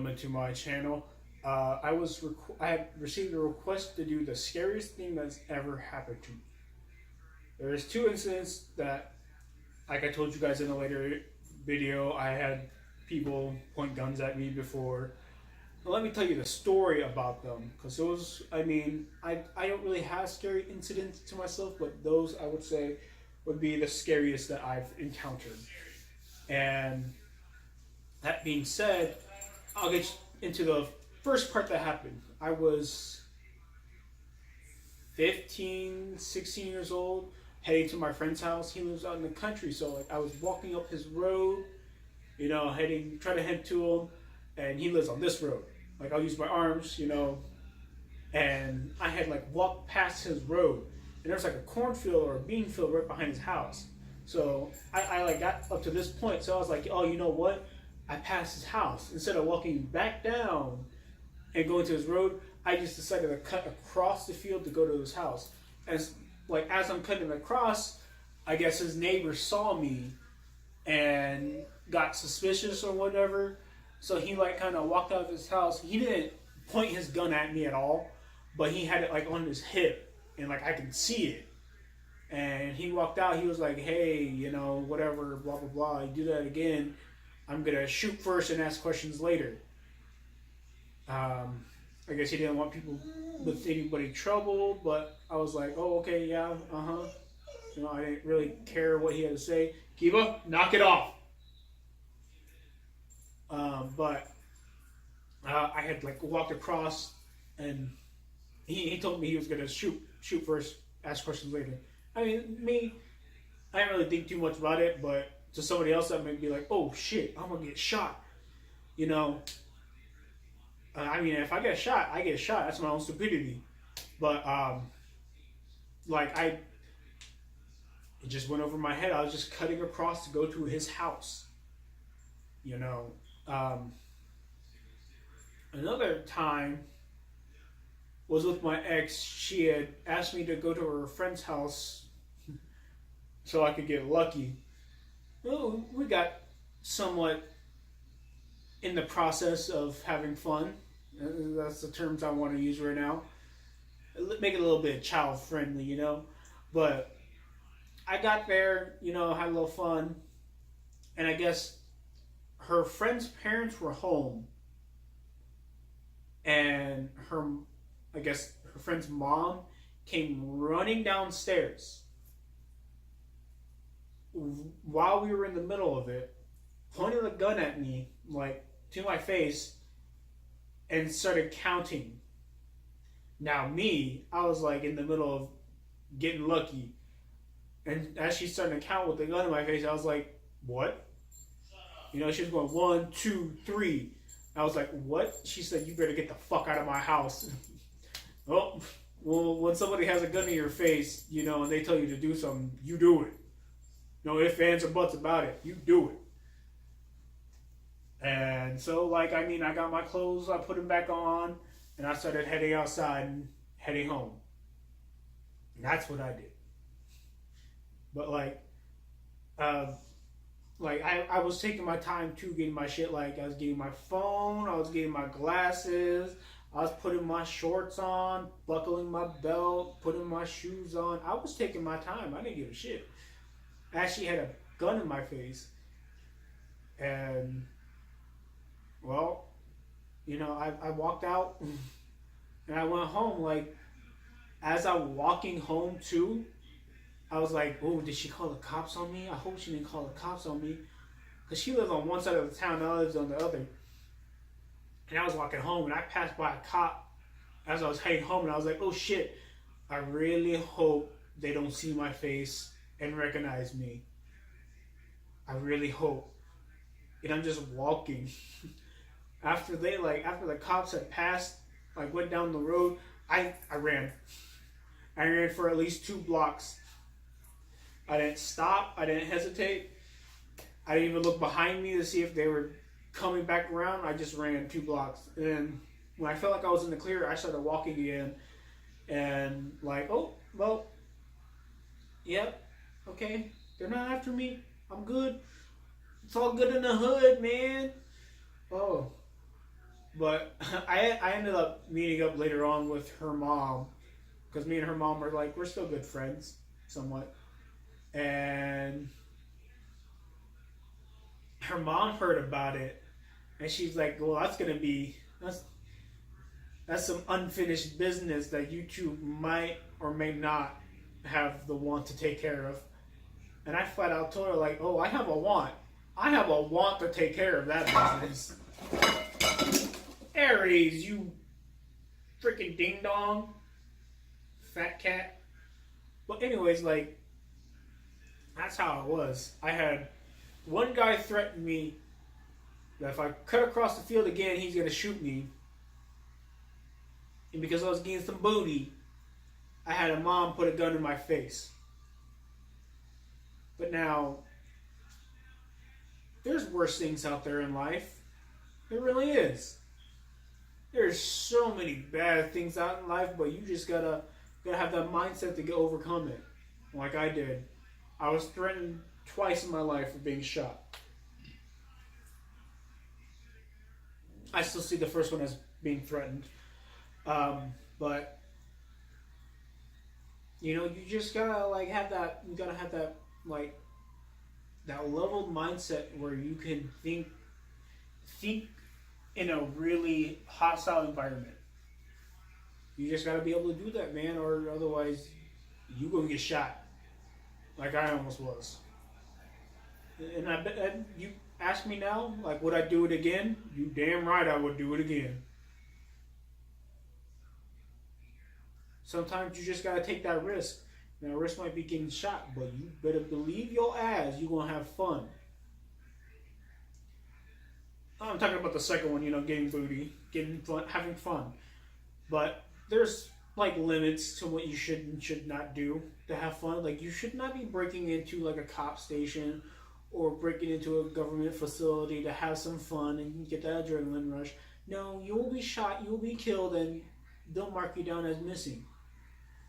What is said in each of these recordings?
welcome into my channel. I had received a request to do the scariest thing that's ever happened to me. There's two incidents that, like I told you guys in a later video, I had people point guns at me before. Now, let me tell you the story about them, because those, I don't really have scary incidents to myself, but those I would say would be the scariest that I've encountered. And that being said, I'll get into the first part that happened. I was 15, 16 years old, heading to my friend's house. He lives out in the country, so like I was walking up his road, trying to head to him, and he lives on this road. Like I'll use my arms, and I had like walked past his road, and there's like a cornfield or a bean field right behind his house. So I like got up to this point, so I was like, oh, you know what? I passed his house. Instead of walking back down and going to his road, I just decided to cut across the field to go to his house. As I'm cutting across, I guess his neighbor saw me and got suspicious or whatever. So he like kind of walked out of his house. He didn't point his gun at me at all, but he had it like on his hip and like I could see it. And he walked out. He was like, "Hey, whatever, blah blah blah. You do that again, I'm gonna shoot first and ask questions later." I guess he didn't want people with anybody trouble, but I was like, "Oh, okay, yeah, I didn't really care what he had to say. Kiva, knock it off. But I had like walked across, and he told me he was gonna shoot first, ask questions later. I didn't really think too much about it, but to somebody else that might be like, "Oh shit, I'm gonna get shot," if I get shot, I get shot. That's my own stupidity. But it just went over my head. I was just cutting across to go to his house. Another time was with my ex. She had asked me to go to her friend's house so I could get lucky. Well, we got somewhat in the process of having fun. That's the terms I want to use right now. Make it a little bit child friendly, But I got there, had a little fun. And I guess her friend's parents were home. And her friend's mom came running downstairs while we were in the middle of it, pointed a gun at me, like to my face, and started counting. Now me, I was like in the middle of getting lucky, and as she started to count with the gun in my face, I was like, "What?" She was going 1, 2, 3. I was like, "What?" She said, "You better get the fuck out of my house." Well, when somebody has a gun in your face, and they tell you to do something, you do it. No ifs, ands, or buts about it. You do it. And so, I got my clothes, I put them back on, and I started heading outside and heading home. And that's what I did. But, I was taking my time, too, getting my shit. I was getting my phone, I was getting my glasses, I was putting my shorts on, buckling my belt, putting my shoes on. I was taking my time. I didn't give a shit. I actually had a gun in my face. And, well, I walked out and I went home. As I'm walking home, too, I was like, "Oh, did she call the cops on me? I hope she didn't call the cops on me." Because she lives on one side of the town and I lives on the other. And I was walking home and I passed by a cop as I was heading home, and I was like, "Oh shit, I really hope they don't see my face and recognize me. I really hope." And I'm just walking. After the cops had passed, went down the road, I ran. I ran for at least 2 blocks. I didn't stop. I didn't hesitate. I didn't even look behind me to see if they were coming back around. I just ran 2 blocks. And when I felt like I was in the clear, I started walking again. And oh, well, yep, okay, they're not after me. I'm good. It's all good in the hood, man. Oh, But I ended up meeting up later on with her mom because me and her mom were like we're still good friends, somewhat. And her mom heard about it, and she's like, "Well, that's some unfinished business that you two might or may not have the want to take care of." And I flat out told her like, "Oh, I have a want. I have a want to take care of that business." Aries, you freaking ding dong, fat cat. But anyways, like that's how it was. I had one guy threaten me that if I cut across the field again, he's gonna shoot me. And because I was getting some booty, I had a mom put a gun in my face. But now, there's worse things out there in life. There really is. There's so many bad things out in life, but you just gotta have that mindset to overcome it. Like I did. I was threatened twice in my life of being shot. I still see the first one as being threatened. But you know, you just gotta like have that. You gotta have that like that leveled mindset where you can think in a really hostile environment. You just gotta be able to do that, man, or otherwise you gonna get shot. Like I almost was. And I bet you ask me now, like, would I do it again? You damn right I would do it again. Sometimes you just gotta take that risk. Now, risk might be getting shot, but you better believe your ass you're gonna have fun. I'm talking about the second one, you know, getting booty, getting fun, having fun. But there's like limits to what you should and should not do to have fun. Like you should not be breaking into like a cop station or breaking into a government facility to have some fun and get that adrenaline rush. No, you will be shot, you will be killed, and they'll mark you down as missing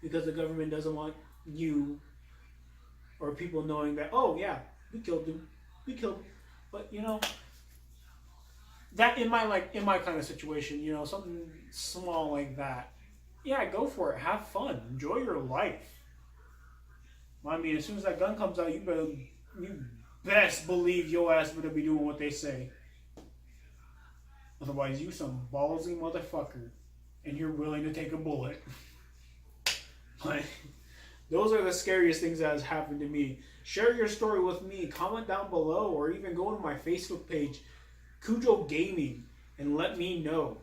because the government doesn't want you or people knowing that, oh yeah, we killed him. But you know, that in my kind of situation, you know, something small like that, yeah, go for it. Have fun. Enjoy your life. I mean, as soon as that gun comes out, you best believe your ass better be doing what they say. Otherwise, you some ballsy motherfucker, and you're willing to take a bullet. But those are the scariest things that has happened to me. Share your story with me. Comment down below, or even go to my Facebook page, Cujo Gaming, and let me know.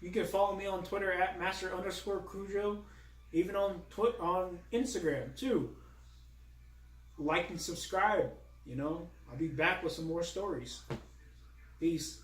You can follow me on Twitter at master_Cujo, even on Instagram too. Like and subscribe. You know, I'll be back with some more stories. Peace.